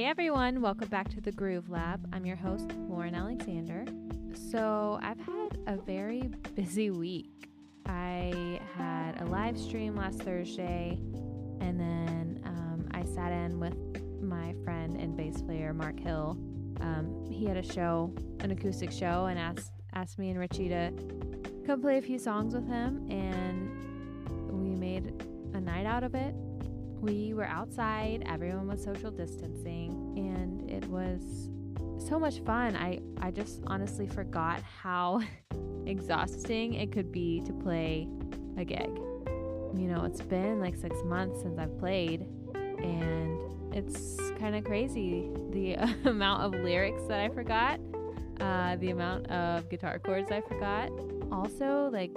Hey everyone, welcome back to the Groove Lab. I'm your host, Lauren Alexander. So I've had a very busy week. I had a live stream last Thursday, and then I sat in with my friend and bass player, Mark Hill. He had a show, an acoustic show, and asked me and Richie to come play a few songs with him, and we made a night out of it. We were outside, everyone was social distancing, and it was so much fun. I just honestly forgot how exhausting it could be to play a gig. You know, it's been like 6 months since I've played, and it's kind of crazy the amount of lyrics that I forgot, the amount of guitar chords I forgot. Also, like,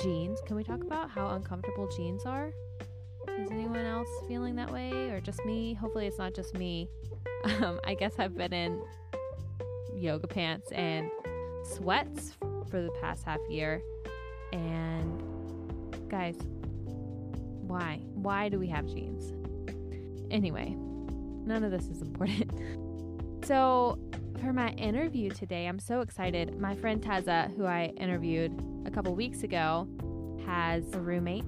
jeans. Can we talk about how uncomfortable jeans are? Is anyone else feeling that way, or just me? Hopefully it's not just me. I guess I've been in yoga pants and sweats for the past half year. And guys, why do we have jeans? Anyway, none of this is important. So for my interview today, I'm so excited. My friend Tessa, who I interviewed a couple weeks ago, has a roommate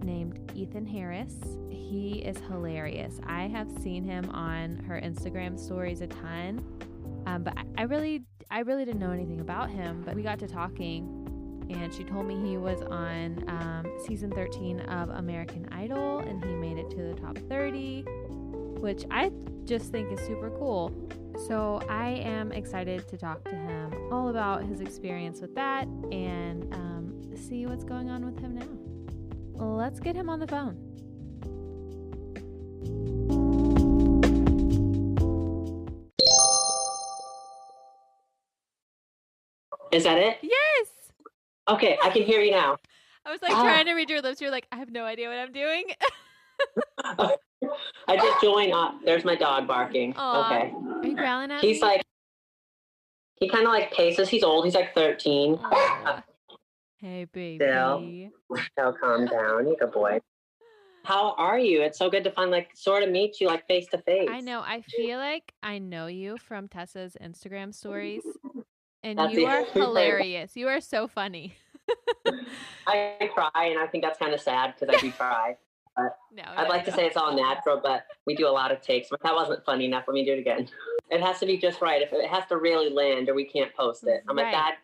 named Ethan Harris. He is hilarious. I have seen him on her Instagram stories a ton, but I really didn't know anything about him. But we got to talking, and she told me he was on season 13 of American Idol, and he made it to the top 30, which I just think is super cool. So I am excited to talk to him all about his experience with that and see what's going on with him now. Let's get him on the phone. Is that it? Yes! Okay, I can hear you now. I was like trying to read your lips. You're like, I have no idea what I'm doing. I just joined. There's my dog barking. Aww. Okay. Are you growling at me? He's like, he kind of like paces. He's old. He's like 13. Hey, baby. Still calm down. You're a good boy. How are you? It's so good to finally sort of meet you like face to face. I know. I feel like I know you from Tessa's Instagram stories, and That's you are hilarious. You are so funny. I try, and I think that's kind of sad because I do try. No, I'd like to say it's all natural, but we do a lot of takes. But that wasn't funny enough. Let me do it again. It has to be just right. If it has to really land, or we can't post it. I'm like, that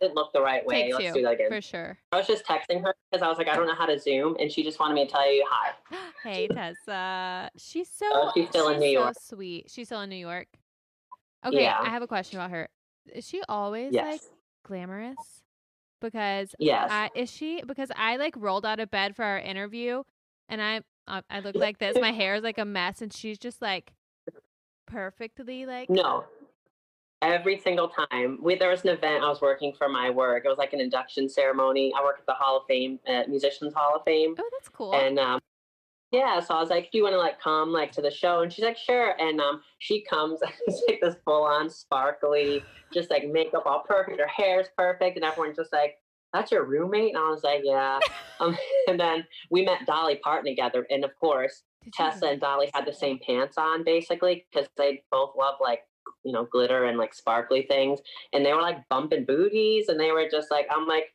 didn't look the right way. Let's do that again. For sure. I was just texting her because I was like, I don't know how to Zoom, and she just wanted me to tell you hi. Hey, Tessa. She's still in New York. So sweet. She's still in New York. Okay, yeah. I have a question about her. Is she always like glamorous? Because because I like rolled out of bed for our interview, and I look like this. My hair is like a mess, and she's just like perfectly like. No, every single time. There was an event I was working for my work. It was like an induction ceremony. I work at the Hall of Fame, Musicians Hall of Fame. Oh, that's cool. And so I was like, do you want to like come like to the show? And she's like, sure. And she comes, it's like this full on sparkly, just like makeup all perfect. Her hair's perfect, and everyone's just like, that's your roommate? And I was like, yeah. And then we met Dolly Parton together. And of course, Tessa and Dolly had the same pants on basically because they both love like, you know, glitter and like sparkly things. And they were like bumping booties, and they were just like, I'm like,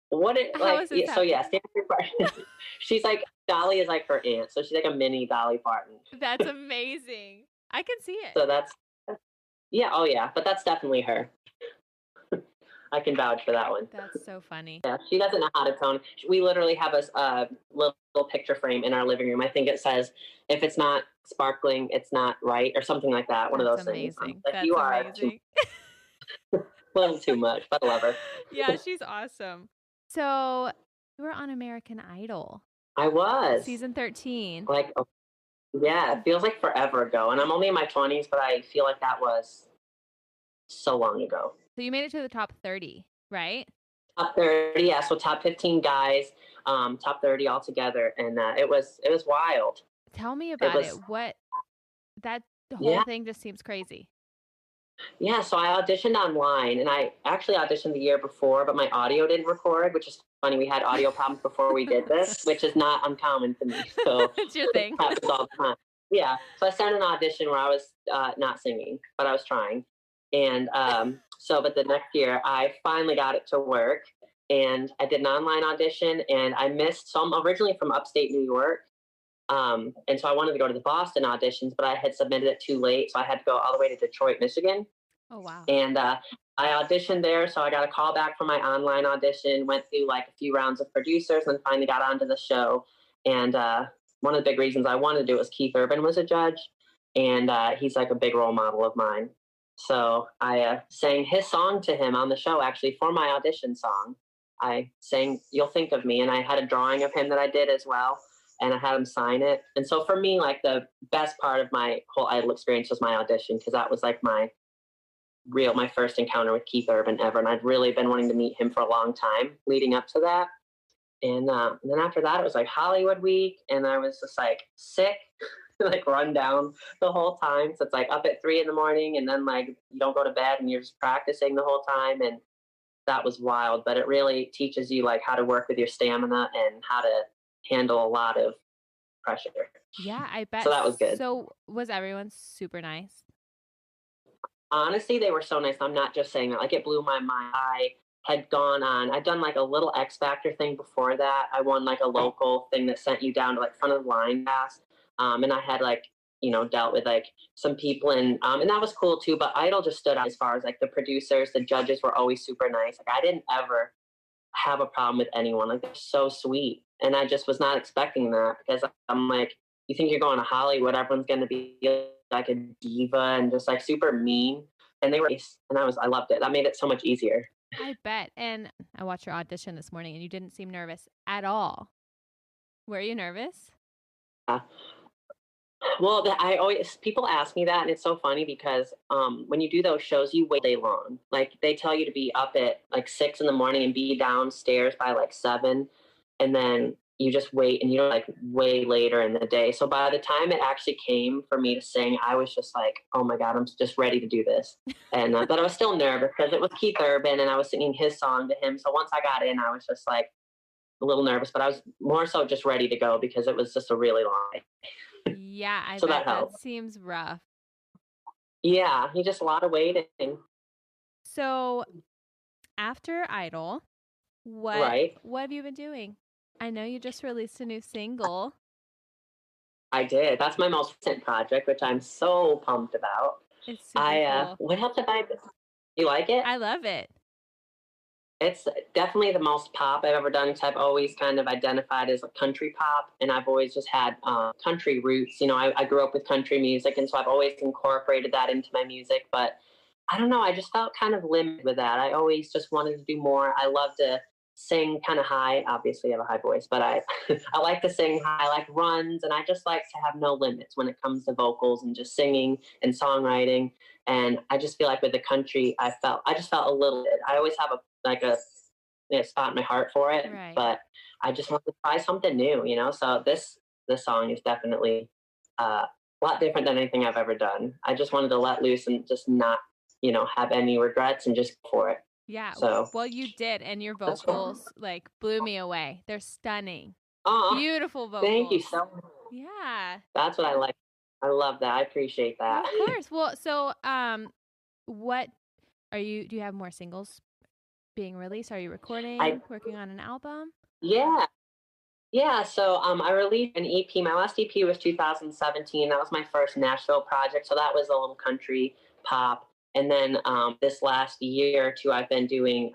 what it like? So yeah, she's like, Dolly is like her aunt. So she's like a mini Dolly Parton. That's amazing. I can see it. So that's, yeah. Oh yeah. But that's definitely her. I can vouch for that one. That's so funny. Yeah, she doesn't know how to tone. We literally have a little picture frame in our living room. I think it says, if it's not sparkling, it's not right, or something like that. One of those things. Like, that's you amazing. Are a little too much, but I love her. Yeah, she's awesome. So you were on American Idol. I was. Season 13. Like, yeah, it feels like forever ago. And I'm only in my 20s, but I feel like that was so long ago. So you made it to the top 30, right? Top 30, yeah. So top 15 guys, top 30 altogether, and it was wild. Tell me about it. What the whole thing just seems crazy. Yeah, so I auditioned online, and I actually auditioned the year before, but my audio didn't record, which is funny. We had audio problems before we did this, which is not uncommon to me. So it's your thing. It happens all the time. Yeah. So I sent an audition where I was not singing, but I was trying. And but the next year I finally got it to work, and I did an online audition, and I missed. So I'm originally from upstate New York. And so I wanted to go to the Boston auditions, but I had submitted it too late. So I had to go all the way to Detroit, Michigan. Oh, wow. And I auditioned there. So I got a call back from my online audition, went through like a few rounds of producers, and finally got onto the show. And one of the big reasons I wanted to do it was Keith Urban was a judge. And he's like a big role model of mine. So I sang his song to him on the show, actually, for my audition song. I sang You'll Think of Me, and I had a drawing of him that I did as well, and I had him sign it. And so for me, like the best part of my whole Idol experience was my audition, because that was like my first encounter with Keith Urban ever. And I'd really been wanting to meet him for a long time leading up to that. And then after that, it was like Hollywood week, and I was just like sick, like run down the whole time. So it's like up at 3 a.m, and then like you don't go to bed and you're just practicing the whole time. And that was wild, but it really teaches you like how to work with your stamina and how to handle a lot of pressure. Yeah, I bet. So that was good. So was everyone super nice? Honestly, they were so nice. I'm not just saying that. Like, it blew my mind. I'd done like a little X Factor thing before that. I won like a local thing that sent you down to like front of the line pass. And I had like, dealt with like some people, and that was cool too. But Idol just stood out as far as like the producers, the judges were always super nice. Like, I didn't ever have a problem with anyone. Like, they're so sweet. And I just was not expecting that, because I'm like, you think you're going to Hollywood, everyone's going to be like a diva and just like super mean. And they were nice, and I loved it. That made it so much easier. I bet. And I watched your audition this morning, and you didn't seem nervous at all. Were you nervous? Well, people ask me that, and it's so funny because when you do those shows, you wait day long. Like, they tell you to be up at like 6 a.m. and be downstairs by like 7, and then you just wait, and you're like way later in the day. So by the time it actually came for me to sing, I was just like, oh my God, I'm just ready to do this. And but I was still nervous because it was Keith Urban, and I was singing his song to him. So once I got in, I was just like a little nervous, but I was more so just ready to go because it was just a really long day. Yeah, I so bet that seems rough. Yeah, just a lot of waiting. So after Idol, what have you been doing? I know you just released a new single. I did. That's my most recent project, which I'm so pumped about. It's super cool. What else have I? You like it? I love it. It's definitely the most pop I've ever done, because I've always kind of identified as a country pop, and I've always just had country roots. I grew up with country music, and so I've always incorporated that into my music. But I don't know, I just felt kind of limited with that. I always just wanted to do more. I love to sing kind of high. Obviously, I have a high voice, but I like to sing high. I like runs, and I just like to have no limits when it comes to vocals and just singing and songwriting. And I just feel like with the country, I just felt a little bit. I always have a spot in my heart for it, right. But I just want to try something new, So this song is definitely a lot different than anything I've ever done. I just wanted to let loose and just not, have any regrets and just go for it. Yeah. So well, you did, and your vocals like blew me away. They're stunning. Beautiful vocals. Thank you so much. Yeah. That's what I like. I love that. I appreciate that. Of course. Well, so what do you have more singles being released? Are you working on an album? Yeah. So I released an EP. My last EP was 2017. That was my first Nashville project. So that was a little country pop. And then this last year or two, I've been doing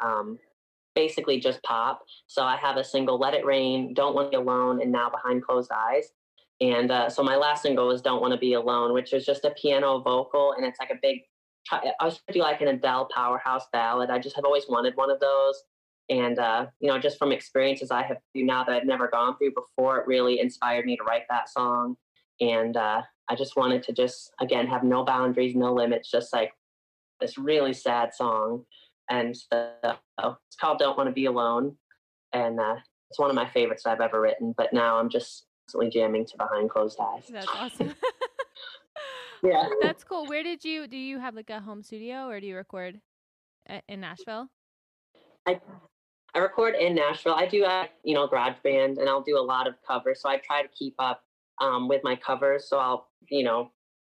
basically just pop. So I have a single, Let It Rain, Don't Want to Be Alone, and Now Behind Closed Eyes. And so my last single was Don't Want to Be Alone, which is just a piano vocal. And it's like I was going to do like an Adele powerhouse ballad. I just have always wanted one of those. And, just from experiences I have now that I've never gone through before, it really inspired me to write that song. And I just wanted to again, have no boundaries, no limits, just like this really sad song. And so it's called Don't Want to Be Alone. And it's one of my favorites I've ever written. But now I'm just constantly jamming to Behind Closed Eyes. That's awesome. Yeah. That's cool. Where do you have like a home studio, or do you record in Nashville? I record in Nashville. I do, GarageBand, and I'll do a lot of covers. So I try to keep up with my covers. So I'll,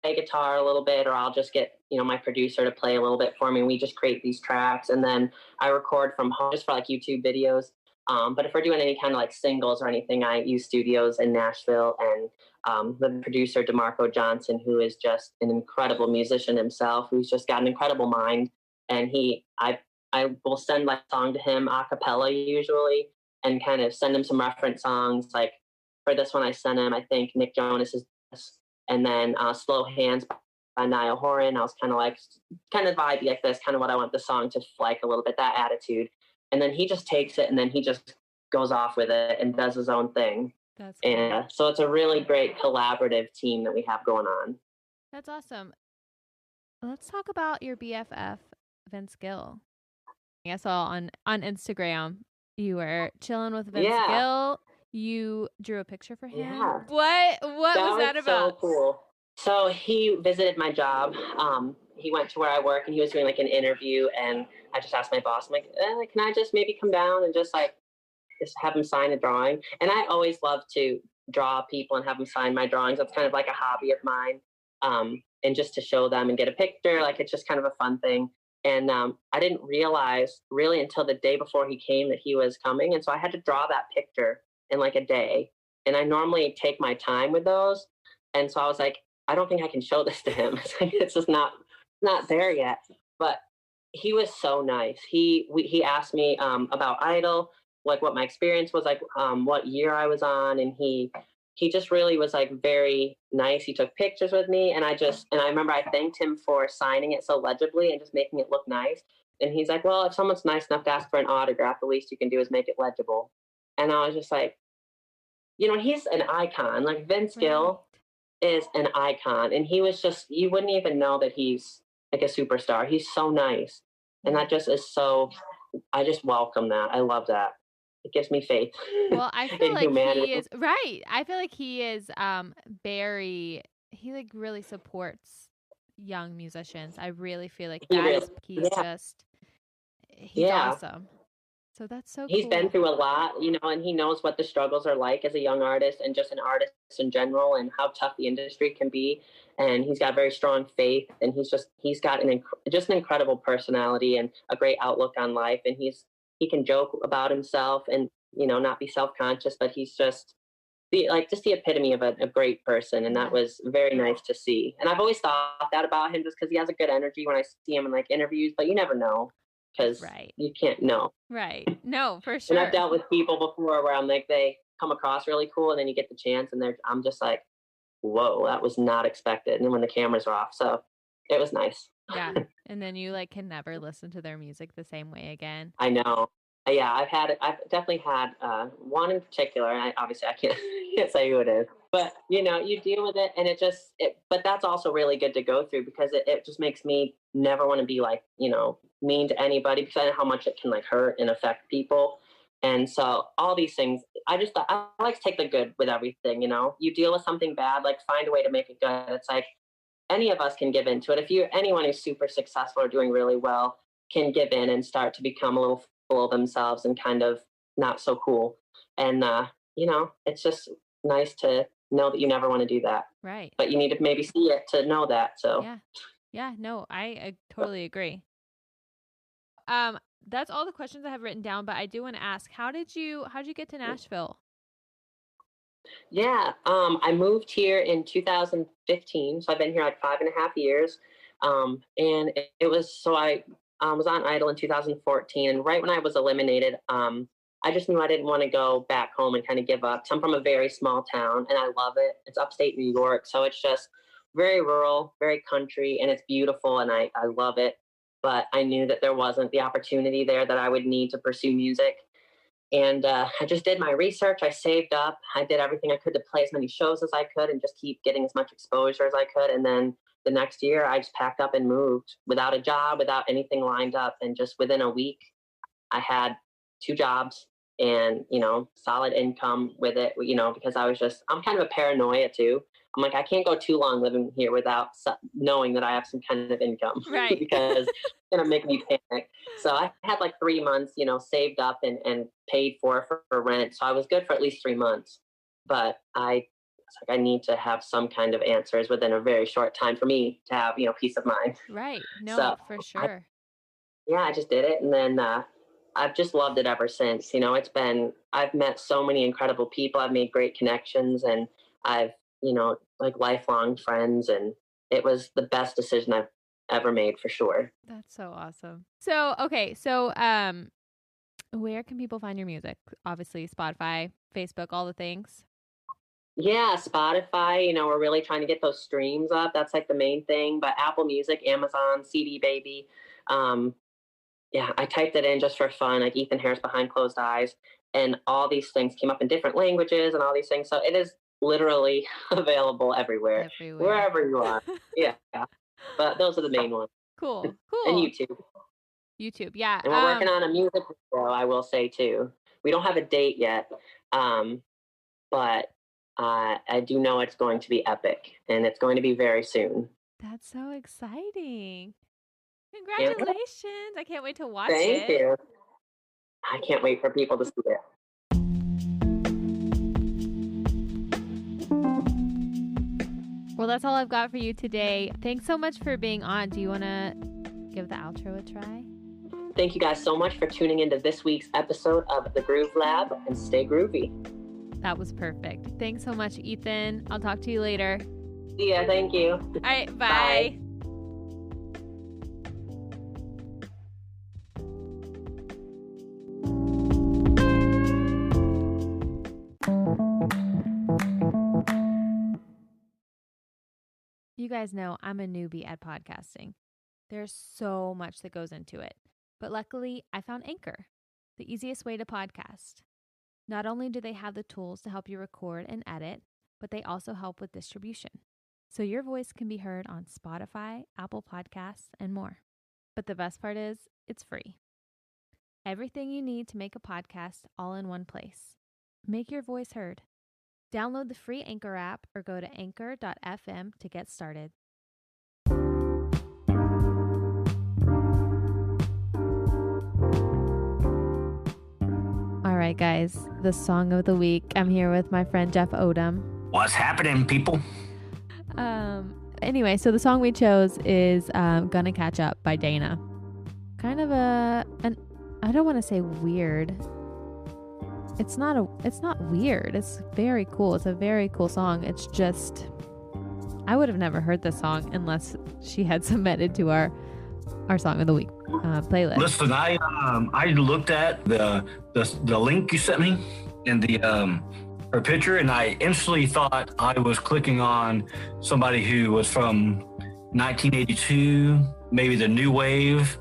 play guitar a little bit, or I'll just get, my producer to play a little bit for me. We just create these tracks, and then I record from home just for like YouTube videos. But if we're doing any kind of like singles or anything, I use studios in Nashville, and the producer, DeMarco Johnson, who is just an incredible musician himself, who's just got an incredible mind. And I will send my song to him a cappella usually, and kind of send him some reference songs. Like for this one, I sent him, I think, Nick Jonas's, and then Slow Hands by Niall Horan. I was kind of vibey like this, kind of what I want the song to like a little bit, that attitude. And then he just takes it, and then he just goes off with it and does his own thing. That's cool. And so it's a really great collaborative team that we have going on. That's awesome. Let's talk about your BFF, Vince Gill. I saw on Instagram you were chilling with Vince Gill. You drew a picture for him. Yeah. What was that about? So cool. So he visited my job. He went to where I work, and he was doing like an interview, and I just asked my boss, I'm like, can I just maybe come down and just have him sign a drawing? And I always love to draw people and have them sign my drawings. That's kind of like a hobby of mine. And just to show them and get a picture, like it's just kind of a fun thing. And I didn't realize really until the day before he came that he was coming. And so I had to draw that picture in like a day. And I normally take my time with those. And so I was like, I don't think I can show this to him. It's just not there yet. But he was so nice. He asked me about Idol, like what my experience was like, what year I was on. And he just really was like very nice. He took pictures with me, and I remember I thanked him for signing it so legibly and just making it look nice. And he's like, well, if someone's nice enough to ask for an autograph, the least you can do is make it legible. And I was just like, he's an icon. Like Vince Gill is an icon. And he was just, you wouldn't even know that he's like a superstar. He's so nice. And that just is so, I just welcome that. I love that. It gives me faith. Well, I feel like humanity. He is right. I feel like he is he like really supports young musicians. I really feel like he's awesome. So that's so cool. He's been through a lot, and he knows what the struggles are like as a young artist and just an artist in general, and how tough the industry can be. And he's got very strong faith, and he's got an incredible personality and a great outlook on life. And he can joke about himself and, not be self-conscious, but he's just the epitome of a great person. And that was very nice to see. And I've always thought that about him, just because he has a good energy when I see him in like interviews, but you never know, because you can't know. Right. No, for sure. And I've dealt with people before where I'm like, they come across really cool, and then you get the chance, and I'm just like, whoa, that was not expected. And then when the cameras are off, so it was nice. Yeah. And then you can never listen to their music the same way again. I know. Yeah, I've definitely had one in particular, and I can't say who it is, but you deal with it, and but that's also really good to go through, because it just makes me never want to be like, mean to anybody, because I know how much it can like hurt and affect people. And so all these things, I like to take the good with everything. You deal with something bad, like find a way to make it good. It's like any of us can give into it. Anyone who's super successful or doing really well can give in and start to become a little full of themselves and kind of not so cool. And it's just nice to know that you never want to do that. Right. But you need to maybe see it to know that. So yeah, no, I totally agree. That's all the questions I have written down, but I do want to ask, how'd you get to Nashville? Yeah, I moved here in 2015, so I've been here like 5.5 years. And it was, so I was on Idol in 2014, and right when I was eliminated, I just knew I didn't want to go back home and kind of give up. So I'm from a very small town, and I love it. It's upstate New York, so it's just very rural, very country, and it's beautiful, and I love it. But I knew that there wasn't the opportunity there that I would need to pursue music. And I just did my research. I saved up. I did everything I could to play as many shows as I could and just keep getting as much exposure as I could. And then the next year, I just packed up and moved without a job, without anything lined up. And just within a week, I had 2 jobs and, solid income with it, because I'm kind of a paranoia too. I'm like, I can't go too long living here without knowing that I have some kind of income, right? Because it's going to make me panic. So I had like 3 months, saved up and paid for rent. So I was good for at least 3 months. But I It's like I need to have some kind of answers within a very short time for me to have, peace of mind. Right. No, So for sure. I just did it. And then I've just loved it ever since. I've met so many incredible people. I've made great connections, and I've, like lifelong friends. And it was the best decision I've ever made for sure. That's so awesome. So, okay. So, where can people find your music? Obviously, Spotify, Facebook, all the things. Yeah, Spotify, we're really trying to get those streams up. That's like the main thing. But Apple Music, Amazon, CD Baby. I typed it in just for fun, like Ethan Harris Behind Closed Eyes. And all these things came up in different languages and all these things. So it is literally available everywhere. Wherever you are. Yeah. But those are the main ones. Cool. And YouTube, yeah. And we're working on a music video, I will say, too. We don't have a date yet, but I do know it's going to be epic, and it's going to be very soon. That's so exciting. Congratulations. Yeah. I can't wait to watch it. Thank you. I can't wait for people to see it. Well, that's all I've got for you today. Thanks so much for being on. Do you want to give the outro a try? Thank you guys so much for tuning into this week's episode of The Groove Lab, and stay groovy. That was perfect. Thanks so much, Ethan. I'll talk to you later. See ya. Thank you. All right. Bye. You guys know I'm a newbie at podcasting. There's so much that goes into it. But luckily, I found Anchor, the easiest way to podcast. Not only do they have the tools to help you record and edit, but they also help with distribution. So your voice can be heard on Spotify, Apple Podcasts, and more. But the best part is, it's free. Everything you need to make a podcast all in one place. Make your voice heard. Download the free Anchor app or go to anchor.fm to get started. All right, guys, the song of the week. I'm here with my friend Jeff Odom. What's happening, people? Anyway, so the song we chose is Gonna Catch Up by Dana. Kind of I don't want to say weird. It's not weird. It's very cool. It's a very cool song. It's just, I would have never heard this song unless she had submitted to our song of the week playlist. Listen, I looked at the link you sent me and her picture, and I instantly thought I was clicking on somebody who was from 1982, maybe the new wave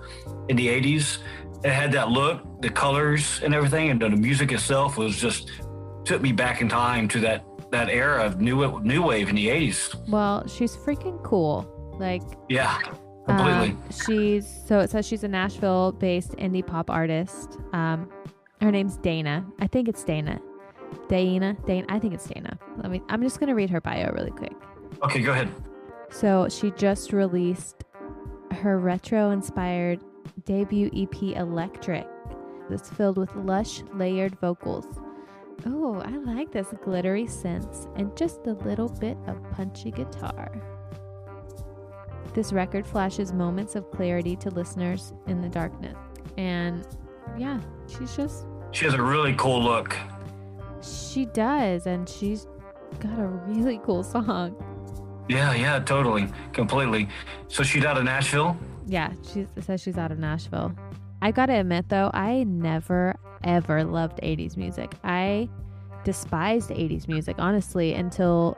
in the 80s. It had that look, the colors and everything, and the music itself was just took me back in time to that era of new wave in the 80s. Well, she's freaking cool. Like, yeah, completely. It says she's a Nashville-based indie pop artist. Her name's Dana. I think it's Dana. Dana. I think it's Dana. I'm just gonna read her bio really quick. Okay, go ahead. So she just released her retro-inspired debut EP, Electric. It's filled with lush, layered vocals. Oh, I like this glittery synths and just a little bit of punchy guitar. This record flashes moments of clarity to listeners in the darkness. And yeah, she has a really cool look. She does, and she's got a really cool song. Yeah, totally, completely. So she's out of Nashville? Yeah, it says she's out of Nashville. I gotta admit, though, I never, ever loved 80s music. I despised 80s music, honestly, until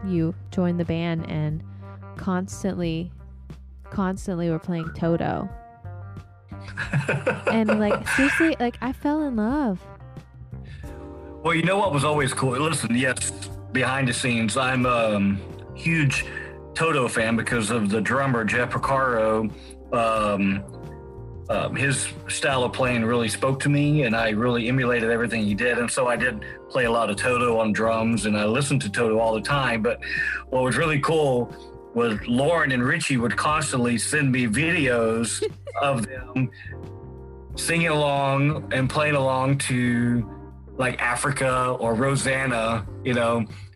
you joined the band and constantly were playing Toto. And, like, seriously, like, I fell in love. Well, you know what was always cool? Listen, yes, behind the scenes, I'm a huge Toto fan because of the drummer, Jeff Porcaro. His style of playing really spoke to me, and I really emulated everything he did. And so I did play a lot of Toto on drums, and I listened to Toto all the time. But what was really cool was Lauren and Richie would constantly send me videos of them singing along and playing along to like Africa or Rosanna,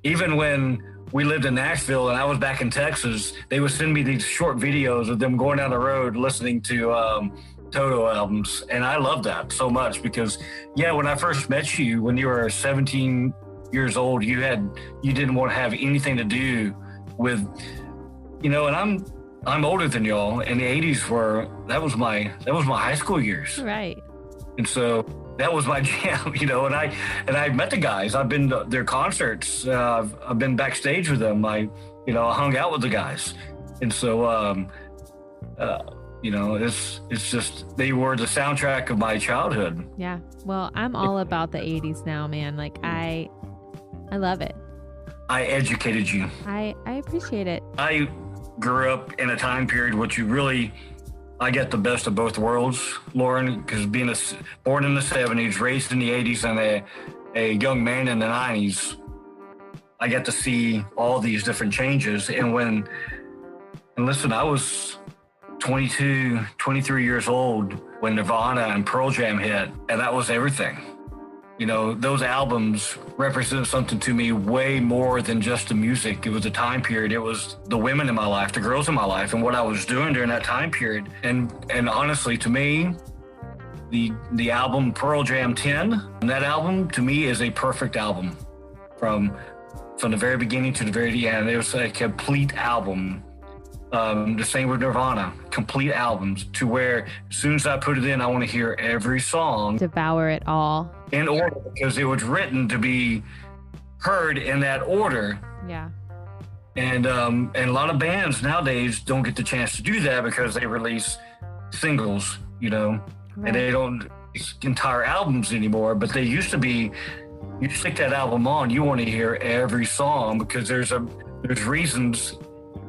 even when we lived in Nashville and I was back in Texas, they would send me these short videos of them going down the road listening to Toto albums. And I love that so much because, when I first met you, when you were 17 years old, you didn't want to have anything to do with, and I'm older than y'all, and the 80s that was my high school years. Right. And so that was my jam, and I met the guys. I've been to their concerts. I've been backstage with them. I hung out with the guys. And so, it's just, they were the soundtrack of my childhood. Yeah. Well, I'm all about the 80s now, man. Like I love it. I educated you. I appreciate it. I grew up in a time period which I get the best of both worlds, Lauren, because being born in the 70s, raised in the 80s, and a young man in the 90s, I get to see all these different changes. And listen, I was 22, 23 years old when Nirvana and Pearl Jam hit, and that was everything. Those albums represent something to me way more than just the music. It was a time period. It was the women in my life, the girls in my life, and what I was doing during that time period. And honestly, to me, the album Pearl Jam 10, and that album to me is a perfect album from the very beginning to the very end. It was a complete album. The same with Nirvana, complete albums, to where as soon as I put it in, I want to hear every song. Devour it all. In order, because it was written to be heard in that order. Yeah. And a lot of bands nowadays don't get the chance to do that because they release singles, Right. and they don't entire albums anymore. But they used to be, you stick that album on, you want to hear every song because there's reasons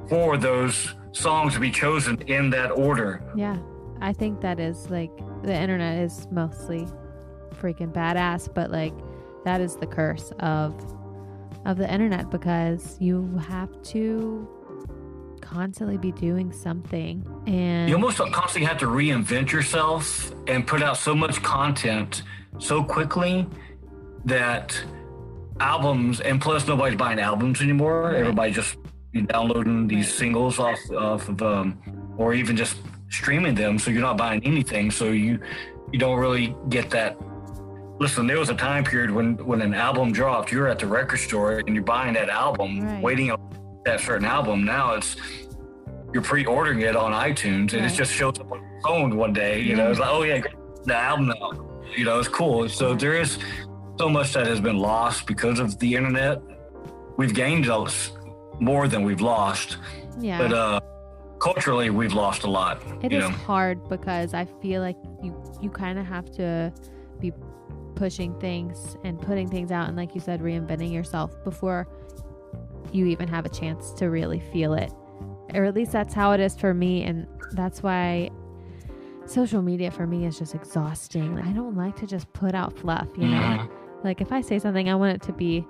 for those songs to be chosen in that order. Yeah. I think that is like, the internet is mostly freaking badass, but like that is the curse of the internet, because you have to constantly be doing something, and you almost constantly have to reinvent yourself and put out so much content so quickly that albums, and plus nobody's buying albums anymore. Right. Everybody just downloading these singles off of or even just streaming them, so you're not buying anything, so you don't really get that. Listen, there was a time period when an album dropped, you're at the record store and you're buying that album, right, waiting on that certain album. Now you're pre-ordering it on iTunes, and right, it just shows up on your phone one day. It's like, oh yeah, the album now. It's cool. So there is so much that has been lost because of the internet. We've gained more than we've lost. Yeah. But culturally, we've lost a lot. It is hard because I feel like you kind of have to be pushing things and putting things out, and like you said, reinventing yourself before you even have a chance to really feel it. Or at least that's how it is for me, and that's why social media for me is just exhausting. I don't like to just put out fluff, Mm-hmm. Like if I say something, I want it to be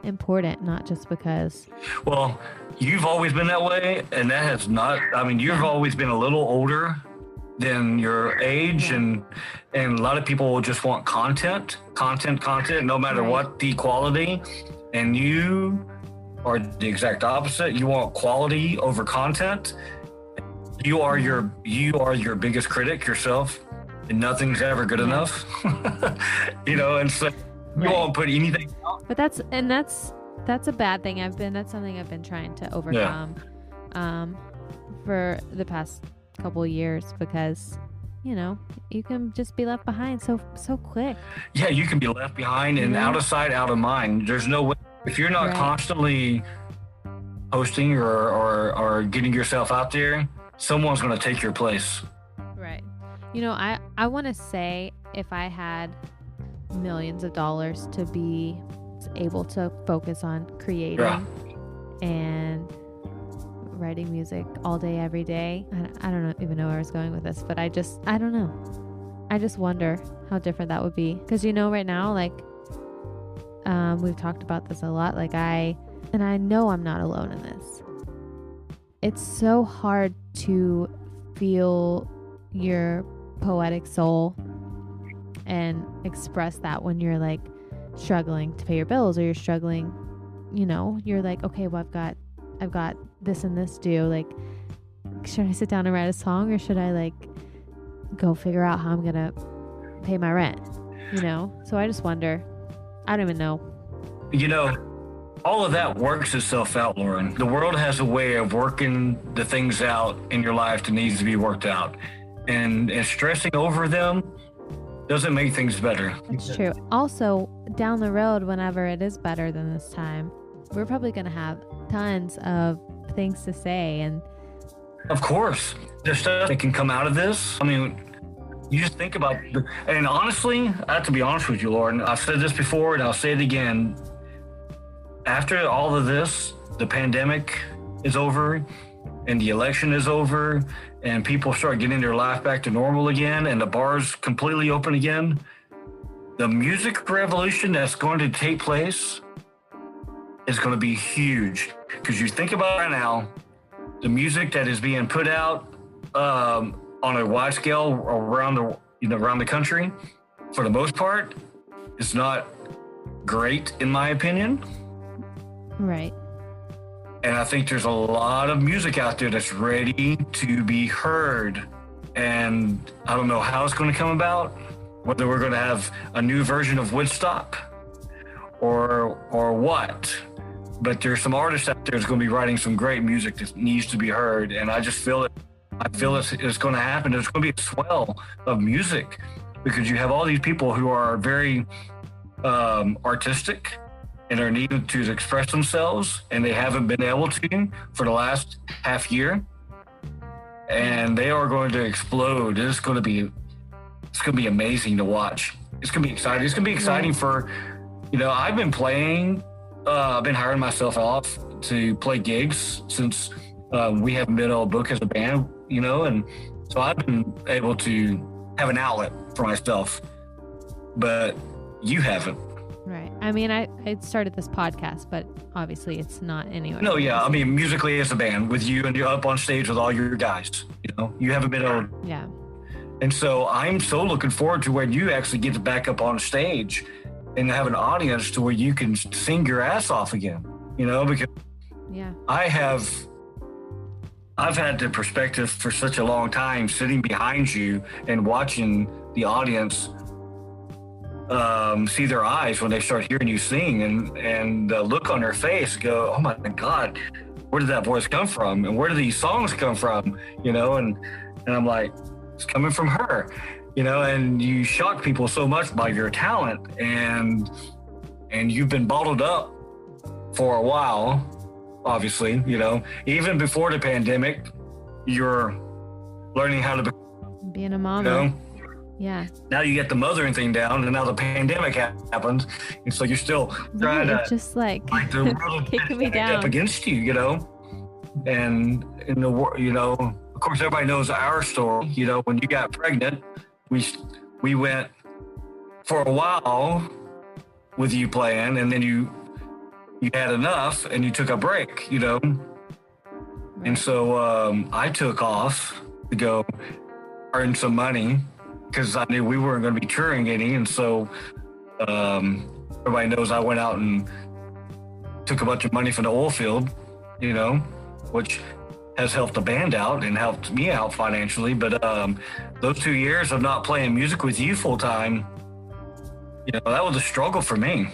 important, not just because. Well, you've always been that way, and that has not, you've always been a little older than your age, and a lot of people will just want content, no matter right, what the quality, and you are the exact opposite. You want quality over content. You are your biggest critic yourself, and nothing's ever good enough. And so you won't put anything out. But that's a bad thing. That's something I've been trying to overcome for the past couple of years, because you can just be left behind so quick. Yeah, you can be left behind and out of sight, out of mind. There's no way, if you're not constantly posting or getting yourself out there, someone's going to take your place. Right. I want to say, if I had millions of dollars to be able to focus on creating and writing music all day, every day. I don't even know where I was going with this, but I don't know. I just wonder how different that would be. Because right now, like, we've talked about this a lot. Like I know I'm not alone in this. It's so hard to feel your poetic soul and express that when you're like struggling to pay your bills, or you're struggling, you're like, okay, well, I've got this and this due. Like, should I sit down and write a song, or should I like go figure out how I'm going to pay my rent? So I just wonder. I don't even know. All of that works itself out, Lauren. The world has a way of working the things out in your life that needs to be worked out. And stressing over them doesn't make things better. That's true. Also, down the road, whenever it is better than this time, we're probably going to have tons of things to say. And of course, there's stuff that can come out of this. I mean, you just think about, and honestly, I have to be honest with you, Lauren. I've said this before and I'll say it again. After all of this, the pandemic is over and the election is over and people start getting their life back to normal again and the bars completely open again, the music revolution that's going to take place is going to be huge. Because you think about it right now, the music that is being put out on a wide scale around the country, for the most part, is not great in my opinion. Right. And I think there's a lot of music out there that's ready to be heard. And I don't know how it's going to come about, whether we're going to have a new version of Woodstock or what. But there's some artists out there that's going to be writing some great music that needs to be heard. And I just feel it. I feel it's going to happen. There's going to be a swell of music because you have all these people who are very artistic and are needed to express themselves, and they haven't been able to for the last half year. And they are going to explode. It's going to be amazing to watch. It's going to be exciting. It's going to be exciting for, I've been playing, I've been hiring myself off to play gigs since we haven't been able to book as a band, and so I've been able to have an outlet for myself, but you haven't. Right. I mean, I started this podcast, but obviously it's not anywhere. No, yeah. I mean, musically as a band with you and you're up on stage with all your guys, you haven't been able to. Yeah. And so I'm so looking forward to when you actually get to back up on stage and have an audience to where you can sing your ass off again, because yeah, I've had the perspective for such a long time sitting behind you and watching the audience see their eyes when they start hearing you sing and the look on their face go, oh my God, where did that voice come from? And where do these songs come from? And I'm like, it's coming from her, and you shock people so much by your talent and you've been bottled up for a while, obviously, even before the pandemic, you're learning how to being a mama. Yeah. Now you get the mothering thing down, and now the pandemic happens, and so you're still trying to just like the world kicking me down up against you, and in the of course everybody knows our story. When you got pregnant, we went for a while with you playing, and then you had enough, and you took a break, Right. And so I took off to go earn some money, because I knew we weren't going to be touring any. And so everybody knows I went out and took a bunch of money from the oil field, which has helped the band out and helped me out financially. But those 2 years of not playing music with you full time, that was a struggle for me.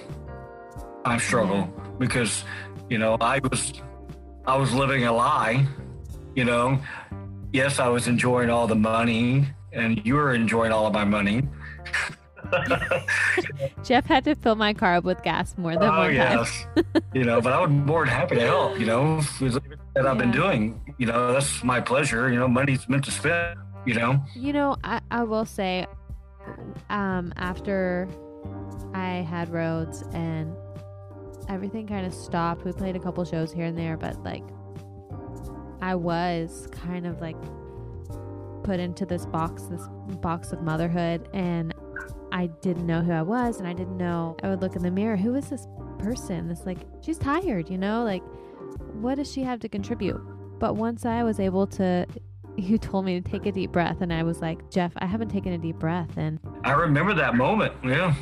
I struggle because, I was living a lie, Yes, I was enjoying all the money, and you were enjoying all of my money. Jeff had to fill my car up with gas more than one time. Yes. But I was more than happy to help, that I've been doing. That's my pleasure. Money's meant to spend, I will say, after I had Rhodes and everything kind of stopped, we played a couple shows here and there, but like I was kind of like put into this box of motherhood, and I didn't know who I was, and I would look in the mirror, who is this person? It's like, she's tired, like what does she have to contribute? But once I was able to, you told me to take a deep breath, and I was like, Jeff, I haven't taken a deep breath. And I remember that moment. Yeah.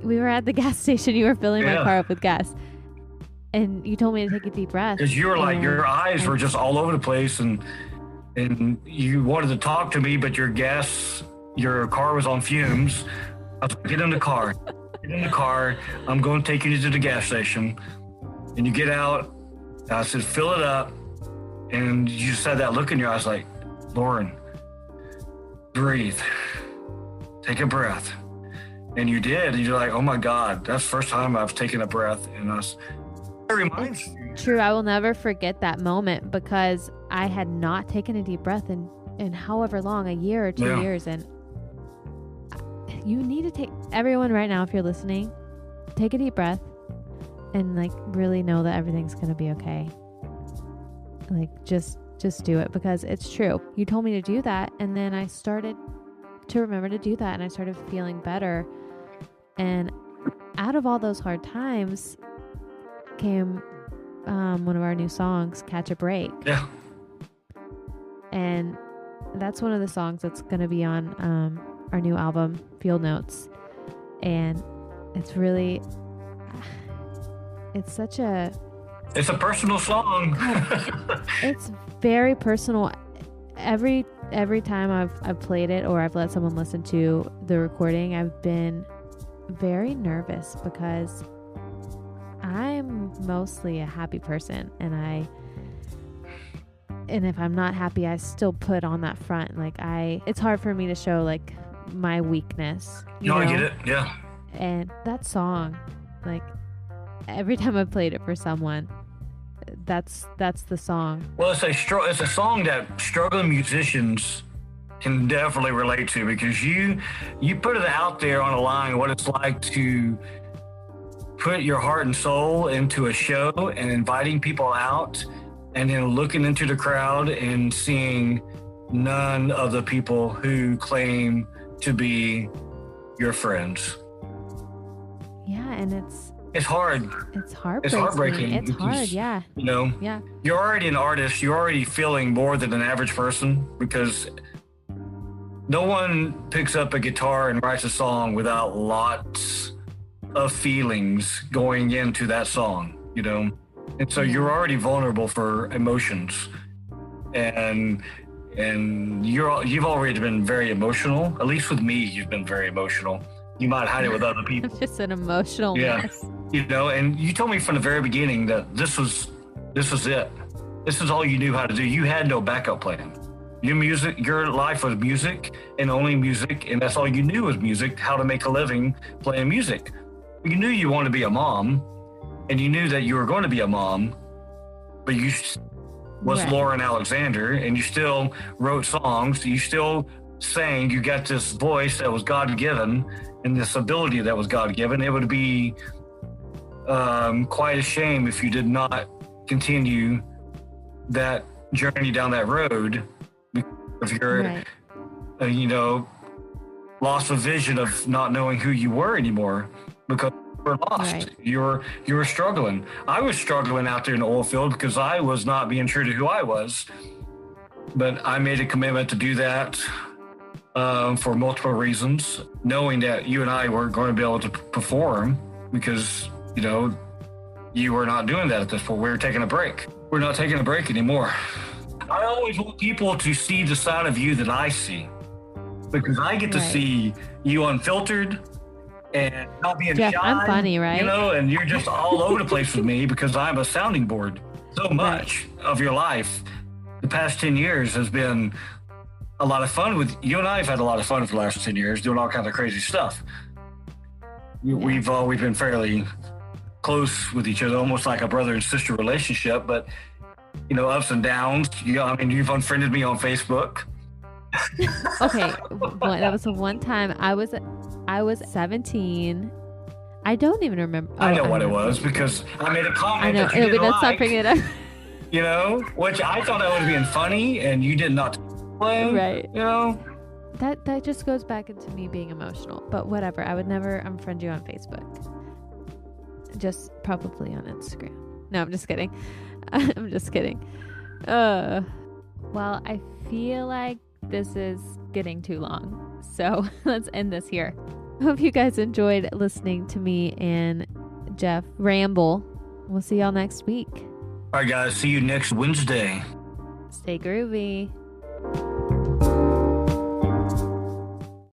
We were at the gas station. You were filling my car up with gas. And you told me to take a deep breath. Because you were like, your eyes were just all over the place, and you wanted to talk to me, but your car was on fumes. I was like, get in the car. Get in the car. I'm going to take you to the gas station. And you get out. I said, fill it up. And you just had that look in your eyes like, Lauren, breathe. Take a breath. And you did. And you're like, oh my God, that's the first time I've taken a breath. And it reminds you. True. I will never forget that moment because I had not taken a deep breath in however long, a year or 2 years. And you need to take, everyone right now, if you're listening, take a deep breath and like really know that everything's going to be okay. Like just do it because it's true. You told me to do that. And then I started to remember to do that. And I started feeling better. And out of all those hard times came one of our new songs, Catch a Break. Yeah. And that's one of the songs that's going to be on our new album, Field Notes. And it's really, it's a personal song. It's very personal. Every time I've played it or I've let someone listen to the recording, I've been very nervous because I'm mostly a happy person, and if I'm not happy, I still put on that front. Like it's hard for me to show like my weakness. You know? I get it. Yeah. And that song, like every time I've played it for someone, that's the song. Well, it's a song that struggling musicians can definitely relate to, because you put it out there on a line what it's like to put your heart and soul into a show and inviting people out, and then looking into the crowd and seeing none of the people who claim to be your friends. Yeah, and it's hard. It's heartbreaking. It's heartbreaking. It's hard, yeah. You know? Yeah. You're already an artist. You're already feeling more than an average person, because no one picks up a guitar and writes a song without lots of feelings going into that song, you know? And so you're already vulnerable for emotions. And you've already been very emotional. At least with me, you've been very emotional. You might hide it with other people. I'm just an emotional mess. You know, and you told me from the very beginning that this was it. This is all you knew how to do. You had no backup plan. Your life was music and only music, and that's all you knew was music, how to make a living playing music. You knew you wanted to be a mom, and you knew that you were going to be a mom, but you was right. Lauren Alexander, and you still wrote songs. You still sang. You got this voice that was God-given and this ability that was God-given. It would be quite a shame if you did not continue that journey down that road of your, right. Loss of vision of not knowing who you were anymore, because you were lost. Right. You were struggling. I was struggling out there in the oil field because I was not being true to who I was. But I made a commitment to do that for multiple reasons, knowing that you and I weren't going to be able to perform because, you were not doing that at this point. We were taking a break. We're not taking a break anymore. I always want people to see the side of you that I see, because I get to see you unfiltered and not being Jeff, shy. I'm funny, right? And you're just all over the place with me because I'm a sounding board. So much of your life, the past 10 years has been a lot of fun with you, and I have had a lot of fun for the last 10 years doing all kinds of crazy stuff. We've always been fairly close with each other, almost like a brother and sister relationship, but ups and downs. You've unfriended me on Facebook. Okay, that was the one time I was 17. I don't even remember. I know what it was because I made a comment. I know. That you didn't let's not bring it up. Which I thought I was being funny, and you did not play. Right. That just goes back into me being emotional. But whatever. I would never unfriend you on Facebook. Just probably on Instagram. No, I'm just kidding. I'm just kidding. Well, I feel like this is getting too long. So let's end this here. Hope you guys enjoyed listening to me and Jeff ramble. We'll see y'all next week. All right, guys. See you next Wednesday. Stay groovy.